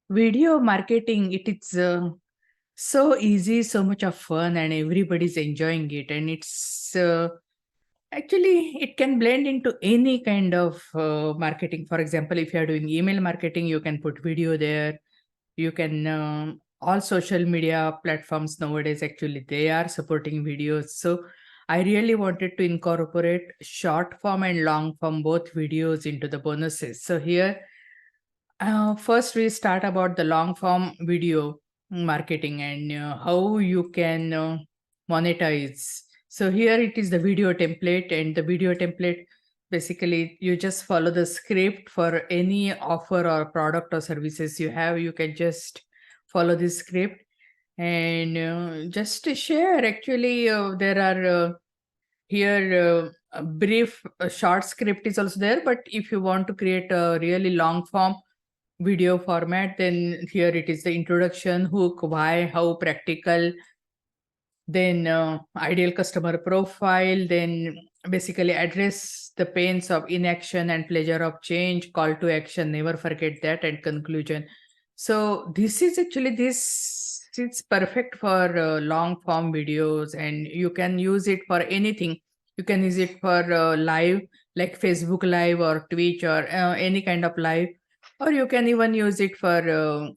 Video marketing, it is so easy, so much of fun, and everybody's enjoying it. And it's actually, it can blend into any kind of marketing. For example, if you are doing email marketing, you can put video there. You can, all social media platforms nowadays, actually, they are supporting videos. So I really wanted to incorporate short form and long form, both videos, into the bonuses. So here, first, we start about the long form video marketing and how you can monetize. So here it is the video template, and the video template, basically you just follow the script for any offer or product or services you have. You can just follow this script and just to share. Actually, there are here a brief, short script is also there. But if you want to create a really long form video format, then here it is the introduction, hook, why, how, practical, then ideal customer profile, then basically address the pains of inaction and pleasure of change, call to action, never forget that, and conclusion. So this is actually, this it's perfect for long form videos, and you can use it for anything. You can use it for live, like Facebook live or Twitch or any kind of live, or you can even use it for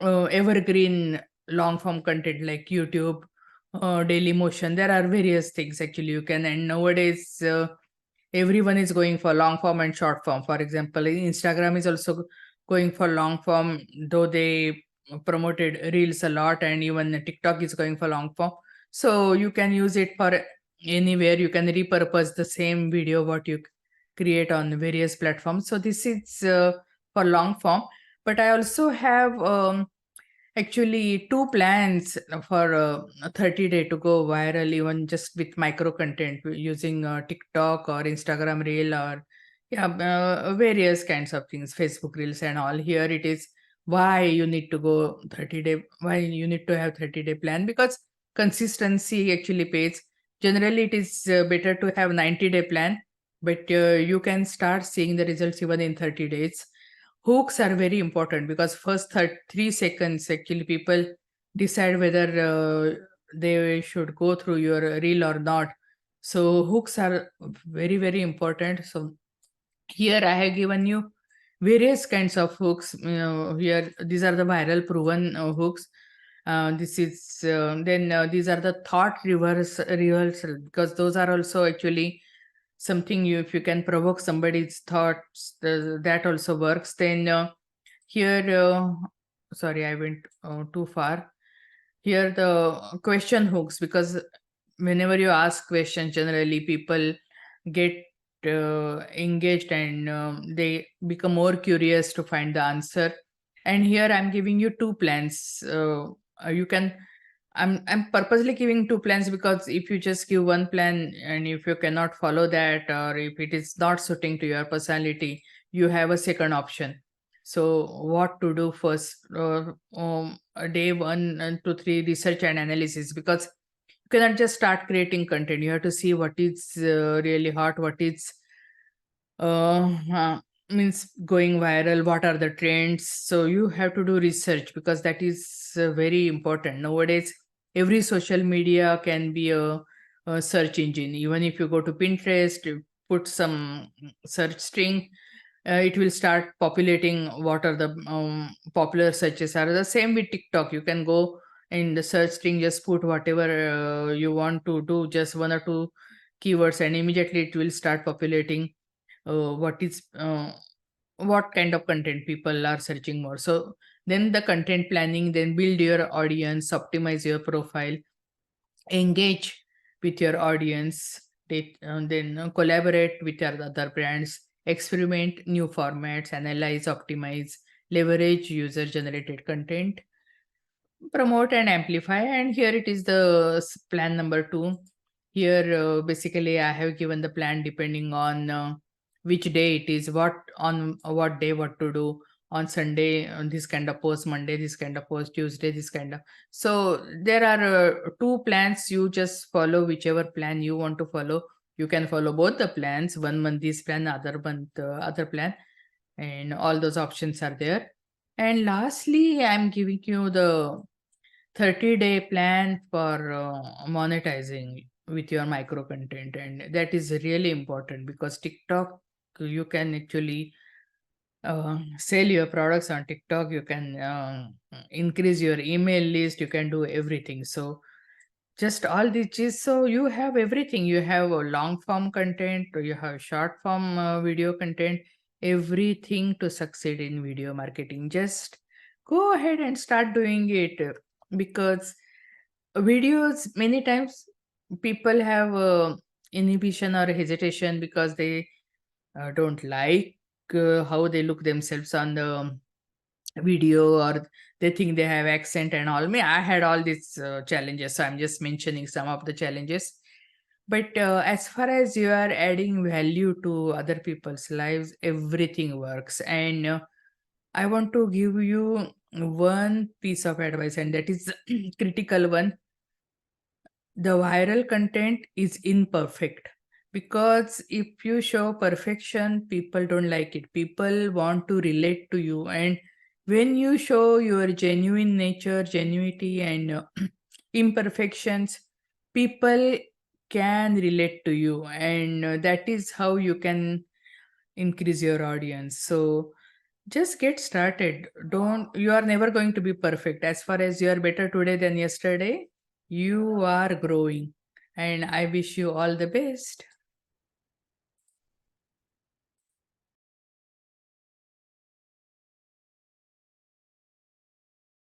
evergreen long form content like YouTube, daily motion. There are various things actually you can. And nowadays, everyone is going for long form and short form. For example, Instagram is also going for long form, though they promoted reels a lot, and even TikTok is going for long form. So you can use it for anywhere. You can repurpose the same video what you create on various platforms. So this is for long form. But I also have actually two plans for a 30-day to go viral, even just with micro content using TikTok or Instagram Reel, or yeah, various kinds of things, Facebook Reels and all. Here it is why you need to go 30-day, why you need to have 30-day plan, because consistency actually pays. Generally, it is better to have 90-day plan, but you can start seeing the results even in 30 days. Hooks are very important because first 3 seconds actually people decide whether they should go through your reel or not. So hooks are very, very important. So here I have given you various kinds of hooks. Here these are the viral proven hooks. This is then these are the thought reverse rehearsal, because those are also actually something, you, if you can provoke somebody's thoughts, that also works. Then here, sorry, I went too far. Here the question hooks, because whenever you ask questions, generally people get engaged, and they become more curious to find the answer. And here I'm giving you two plans. You can, I'm purposely giving two plans, because if you just give one plan and if you cannot follow that, or if it is not suiting to your personality, you have a second option. So what to do first? Day 1 and 2 3, research and analysis, because you cannot just start creating content. You have to see what is really hot, what is uh, uh, means going viral, what are the trends. So you have to do research, because that is very important nowadays. Every social media can be a search engine. Even if you go to Pinterest, you put some search string, it will start populating what are the popular searches. Are the same with TikTok. You can go in the search string, just put whatever you want to do, just one or two keywords, and immediately it will start populating what is what kind of content people are searching more. So then the content planning, then build your audience, optimize your profile, engage with your audience, then collaborate with your other brands, experiment new formats, analyze, optimize, leverage user generated content, promote and amplify. And here it is the plan number 2. Here basically I have given the plan depending on which day it is, what on what day what to do. On Sunday, this kind of post, Monday this kind of post, Tuesday this kind of. So there are two plans. You just follow whichever plan you want to follow. You can follow both the plans, 1 month this plan, other month other plan, and all those options are there. And lastly, I'm giving you the 30-day plan for monetizing with your micro content, and that is really important because TikTok, you can actually sell your products on TikTok. You can increase your email list. You can do everything. So just all these is, so you have everything. You have a long form content, or you have short form video content, everything to succeed in video marketing. Just go ahead and start doing it, because videos many times people have inhibition or hesitation because they don't like how they look themselves on the video, or they think they have accent and all. Me, I had all these challenges, so I'm just mentioning some of the challenges. But as far as you are adding value to other people's lives, everything works. And I want to give you one piece of advice, and that is critical one. The viral content is imperfect, because if you show perfection, people don't like it. People want to relate to you, and when you show your genuine nature, genuinity, and imperfections, people can relate to you, and that is how you can increase your audience. So just get started. Don't, you are never going to be perfect. As far as you are better today than yesterday, you are growing. And I wish you all the best.